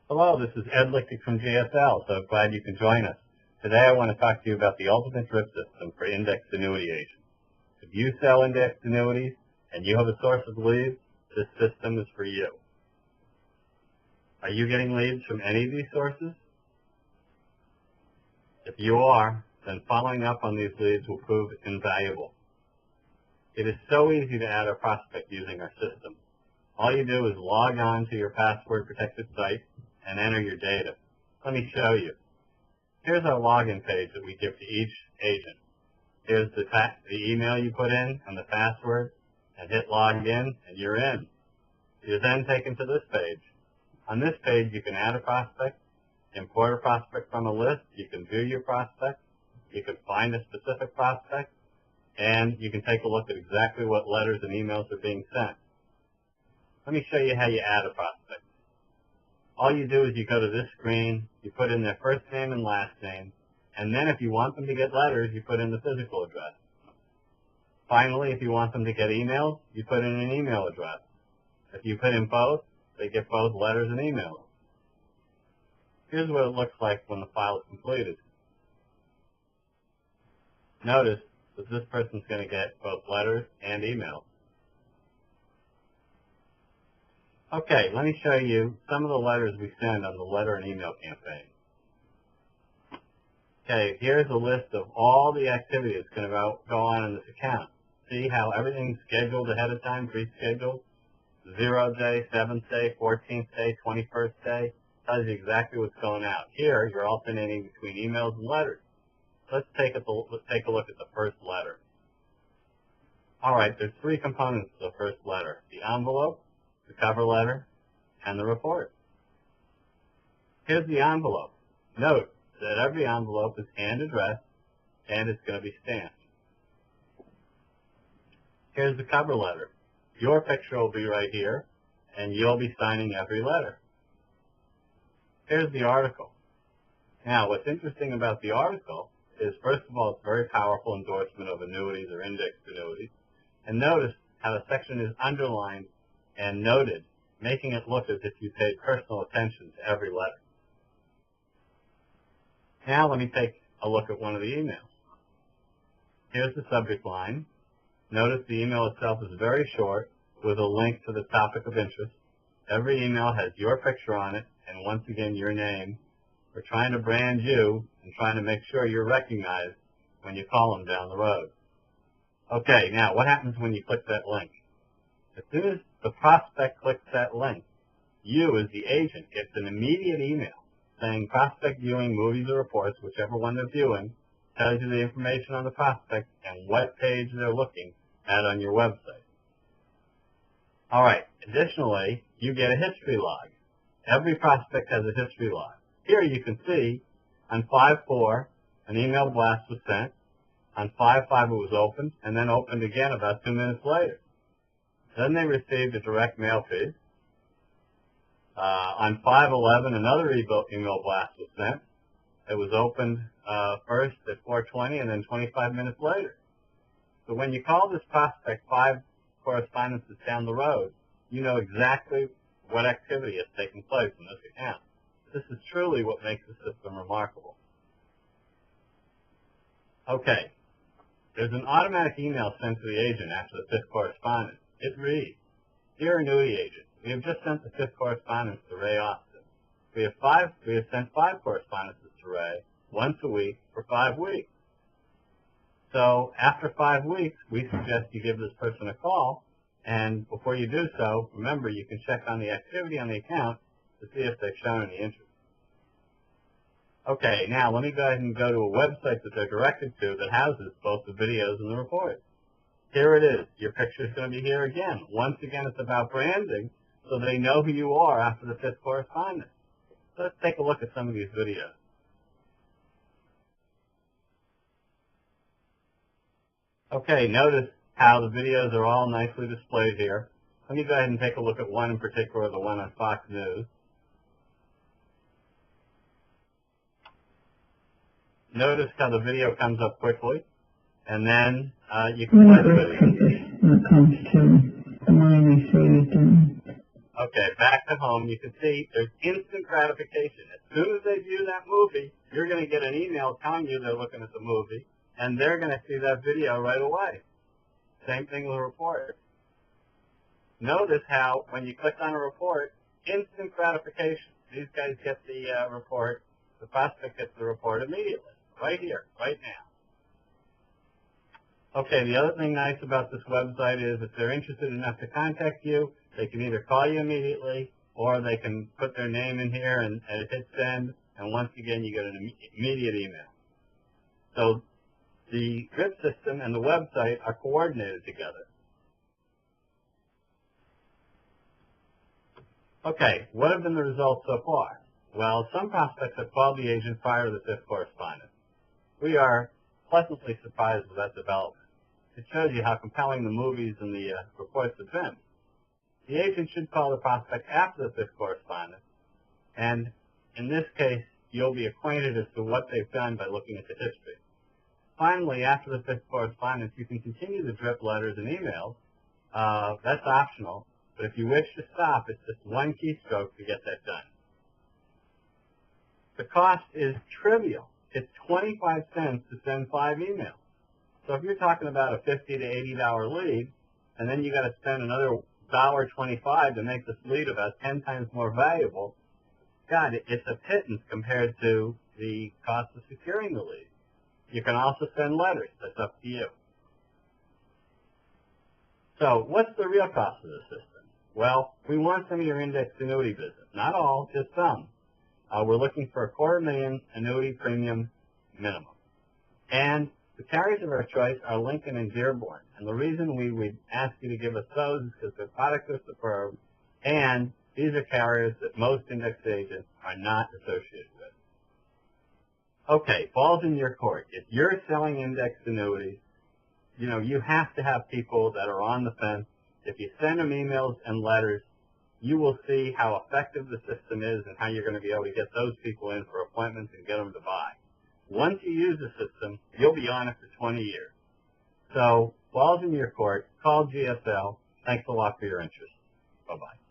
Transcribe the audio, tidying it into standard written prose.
Hello, this is Ed Lichtig from GSL, so glad you can join us. Today I want to talk to you about the ultimate drip system for indexed annuity agents. If you sell indexed annuities and you have a source of leads, this system is for you. Are you getting leads from any of these sources? If you are, then following up on these leads will prove invaluable. It is so easy to add a prospect using our system. All you do is log on to your password-protected site and enter your data. Let me show you. Here's our login page that we give to each agent. Here's the email you put in and the password, and hit log in, and you're in. You're then taken to this page. On this page, you can add a prospect, import a prospect from a list, you can view your prospect, you can find a specific prospect, and you can take a look at exactly what letters and emails are being sent. Let me show you how you add a prospect. All you do is you go to this screen, you put in their first name and last name, and then if you want them to get letters, you put in the physical address. Finally, if you want them to get emails, you put in an email address. If you put in both, they get both letters and emails. Here's what it looks like when the file is completed. Notice that this person's going to get both letters and emails. Okay, let me show you some of the letters we send on the letter and email campaign. Okay, here's a list of all the activity that's going to go on in this account. See how everything's scheduled ahead of time, pre-scheduled? 0 day, 7th day, 14th day, 21st day. Tells you exactly what's going out. Here, you're alternating between emails and letters. Let's take a look at the first letter. All right, there's three components to the first letter: the envelope, the cover letter, and the report. Here's the envelope. Note that every envelope is hand-addressed, and it's going to be stamped. Here's the cover letter. Your picture will be right here, and you'll be signing every letter. Here's the article. Now, what's interesting about the article is, first of all, it's a very powerful endorsement of annuities or indexed annuities. And notice how the section is underlined and noted, making it look as if you paid personal attention to every letter. Now let me take a look at one of the emails. Here's the subject line. Notice the email itself is very short with a link to the topic of interest. Every email has your picture on it and once again your name. We're trying to brand you and trying to make sure you're recognized when you call them down the road. Okay, now what happens when you click that link? As soon as the prospect clicks that link, you as the agent gets an immediate email saying prospect viewing movies or reports, whichever one they're viewing, tells you the information on the prospect and what page they're looking at on your website. All right, additionally, you get a history log. Every prospect has a history log. Here you can see on 5/4, an email blast was sent. On 5/5, it was opened, and then opened again about 2 minutes later. Then they received a direct mail feed. On 5/11, another email blast was sent. It was opened first at 4:20 and then 25 minutes later. So when you call this prospect 5 correspondences down the road, you know exactly what activity has taken place in this account. This is truly what makes the system remarkable. Okay, there's an automatic email sent to the agent after the fifth correspondence. It reads, "Dear annuity agent, we have just sent the fifth correspondence to Ray Austin. We have sent 5 correspondences to Ray once a week for 5 weeks. So after 5 weeks, we suggest you give this person a call, and before you do so, remember you can check on the activity on the account to see if they've shown any interest." Okay, now let me go ahead and go to a website that they're directed to that houses both the videos and the reports. Here it is. Your picture is going to be here again. Once again, it's about branding, so they know who you are after the fifth correspondence. So let's take a look at some of these videos. Okay, notice how the videos are all nicely displayed here. Let me go ahead and take a look at one in particular, the one on Fox News. Notice how the video comes up quickly, and then you can play the video. When it comes to the money we saved and Okay, back to home, you can see there's instant gratification. As soon as they view that movie, you're going to get an email telling you they're looking at the movie, and they're going to see that video right away. Same thing with a report. Notice how when you click on a report, instant gratification. These guys get the report, the prospect gets the report immediately, right here, right now. Okay, the other thing nice about this website is if they're interested enough to contact you, they can either call you immediately or they can put their name in here and hit send, and once again you get an immediate email. So the drip system and the website are coordinated together. Okay, what have been the results so far? Well, some prospects have called the agent prior to the fifth correspondence. We are pleasantly surprised with that development. It shows you how compelling the movies and the reports have been. The agent should call the prospect after the fifth correspondence, and in this case, you'll be acquainted as to what they've done by looking at the history. Finally, after the fifth correspondence, you can continue the drip letters and emails. That's optional, but if you wish to stop, it's just one keystroke to get that done. The cost is trivial. It's 25 cents to send 5 emails. So if you're talking about a $50 to $80 lead, and then you got to spend another $1.25 to make this lead about 10 times more valuable, God, it's a pittance compared to the cost of securing the lead. You can also send letters. That's up to you. So what's the real cost of the system? Well, we want some of your indexed annuity business. Not all, just some. We're looking for $250,000 annuity premium minimum. And the carriers of our choice are Lincoln and Dearborn. And the reason we would ask you to give us those is because the product is superb, and these are carriers that most indexed agents are not associated with. Okay, ball's in your court. If you're selling indexed annuities, you have to have people that are on the fence. If you send them emails and letters, you will see how effective the system is and how you're going to be able to get those people in for appointments and get them to buy. Once you use the system, you'll be on it for 20 years. So, ball's in your court. Call GSL. Thanks a lot for your interest. Bye-bye.